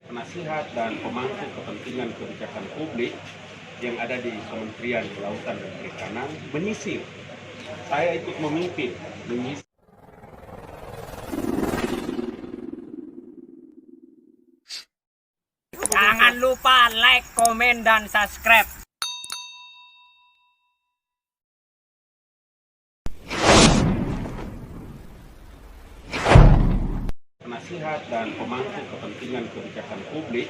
Penasihat dan pemangku kepentingan kebijakan publik yang ada di Kementerian Kelautan dan Perikanan menyisir. Saya ikut memimpin menyisir. Jangan lupa like, komen, dan subscribe. Penasihat dan pemangku kepentingan kebijakan publik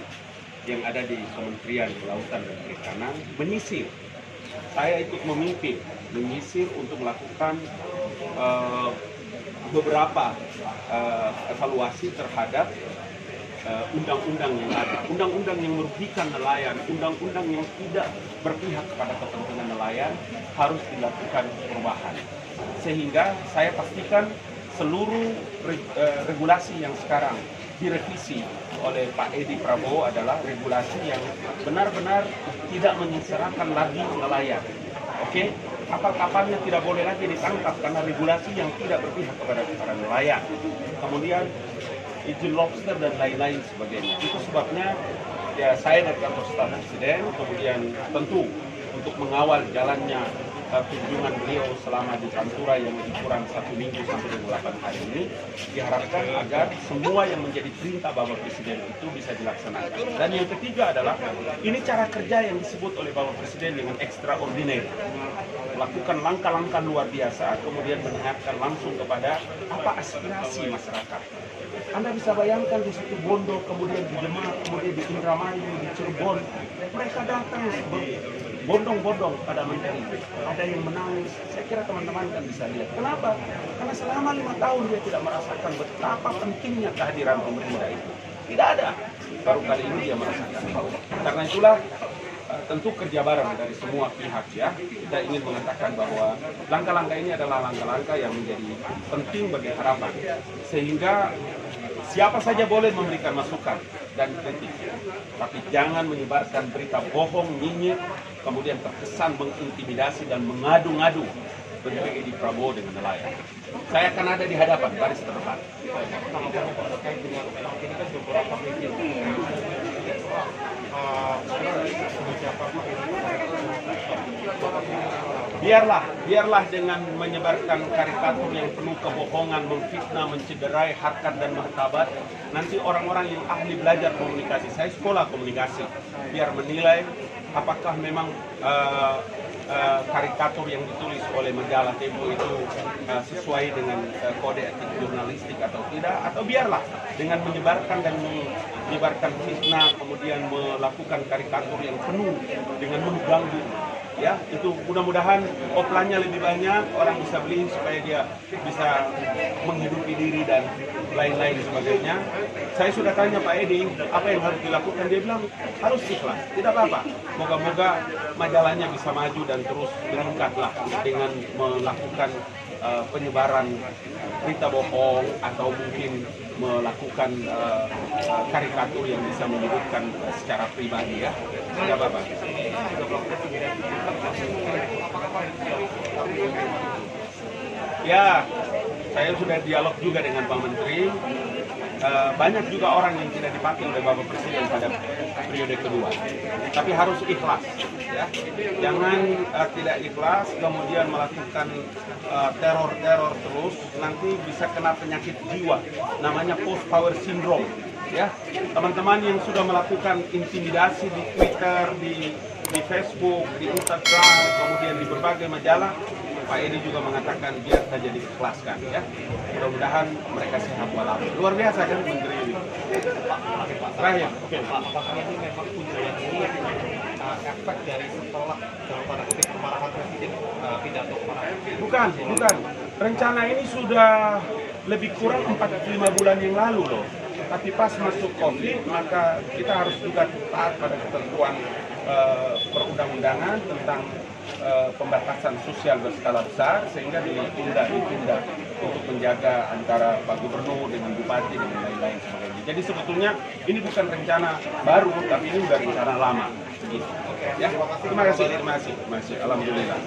yang ada di Kementerian Kelautan dan Perikanan menyisir. Saya ikut memimpin menyisir untuk melakukan beberapa evaluasi terhadap undang-undang yang ada, undang-undang yang merugikan nelayan, undang-undang yang tidak berpihak kepada kepentingan nelayan harus dilakukan perubahan. Sehingga saya pastikan seluruh regulasi yang sekarang direvisi oleh Pak Edi Prabowo adalah regulasi yang benar-benar tidak menyengsarakan lagi nelayan. Oke, kapal-kapalnya tidak boleh lagi ditangkap karena regulasi yang tidak berpihak kepada para nelayan. Kemudian izin lobster dan lain-lain sebagainya. Itu sebabnya ya saya dari kantor staf presiden kemudian tentu untuk mengawal jalannya kunjungan beliau selama di Pantura yang lebih kurang 1 minggu sampai 28 hari ini, diharapkan agar semua yang menjadi perintah Bapak Presiden itu bisa dilaksanakan. Dan yang ketiga adalah ini cara kerja yang disebut oleh Bapak Presiden dengan extraordinary, melakukan langkah-langkah luar biasa, kemudian mendengarkan langsung kepada apa aspirasi masyarakat. Anda bisa bayangkan di situ Bondo, kemudian di Demak, kemudian di Indramayu, di Cirebon, mereka datang bondong-bondong pada menteri. Ada yang menangis. Saya kira teman-teman kan bisa lihat. Kenapa? Karena selama 5 tahun dia tidak merasakan betapa pentingnya kehadiran pemerintah itu. Tidak ada. Baru kali ini dia merasakan. Karena itulah tentu kerja bareng dari semua pihak ya. Kita ingin mengatakan bahwa langkah-langkah ini adalah langkah-langkah yang menjadi penting bagi harapan. Sehingga siapa saja boleh memberikan masukan dan kritik, tapi jangan menyebarkan berita bohong, nyinyir, kemudian terkesan mengintimidasi dan mengadu-ngadu Menteri Edi Prabowo dengan nelayan. Saya akan ada di hadapan baris terdepan. Biarlah dengan menyebarkan karikatur yang penuh kebohongan, memfitnah, mencederai harkat dan martabat. Nanti orang-orang yang ahli belajar komunikasi, saya sekolah komunikasi, biar menilai apakah memang karikatur yang ditulis oleh majalah Tempo itu sesuai dengan kode etik jurnalistik atau tidak, atau biarlah dengan menyebarkan fitnah, kemudian melakukan karikatur yang penuh dengan mengganggu. Ya, itu mudah-mudahan offline-nya lebih banyak, orang bisa beli supaya dia bisa menghidupi diri dan lain-lain sebagainya. Saya sudah tanya Pak Edi, apa yang harus dilakukan? Dia bilang, harus ikhlas, tidak apa-apa. Moga-moga majalahnya bisa maju dan terus meningkatlah dengan melakukan penyebaran berita bohong atau mungkin melakukan karikatur yang bisa menyebutkan secara pribadi ya. Tidak apa-apa. Ya, saya sudah dialog juga dengan Pak Menteri. Banyak juga orang yang tidak dipakai oleh Bapak Presiden pada periode kedua. Tapi harus ikhlas, ya. Jangan tidak ikhlas kemudian melakukan teror-teror terus, nanti bisa kena penyakit jiwa, namanya post power syndrome. Ya, teman-teman yang sudah melakukan intimidasi di Twitter, di Facebook, di Instagram, kemudian di berbagai majalah, Pak Edi juga mengatakan biar saja diikhlaskan ya. Mudah-mudahan mereka sehat walafiat. Luar biasa kan Menteri ini. Terakhir, oke. Pak, apakah ini memang kunjungan ini efek dari setelah dalam tanda kutip kemarahan Presiden pidato kemarahan? Bukan. Rencana ini sudah lebih kurang 4-5 bulan yang lalu loh. Tapi pas masuk COVID, maka kita harus juga taat pada ketentuan perundang-undangan tentang pembatasan sosial berskala besar, sehingga ditunda untuk menjaga antara Pak Gubernur dengan Bupati dan lain-lain sebagainya. Jadi sebetulnya ini bukan rencana baru, tapi ini sudah rencana lama. Begitu. Ya, terima kasih. Alhamdulillah.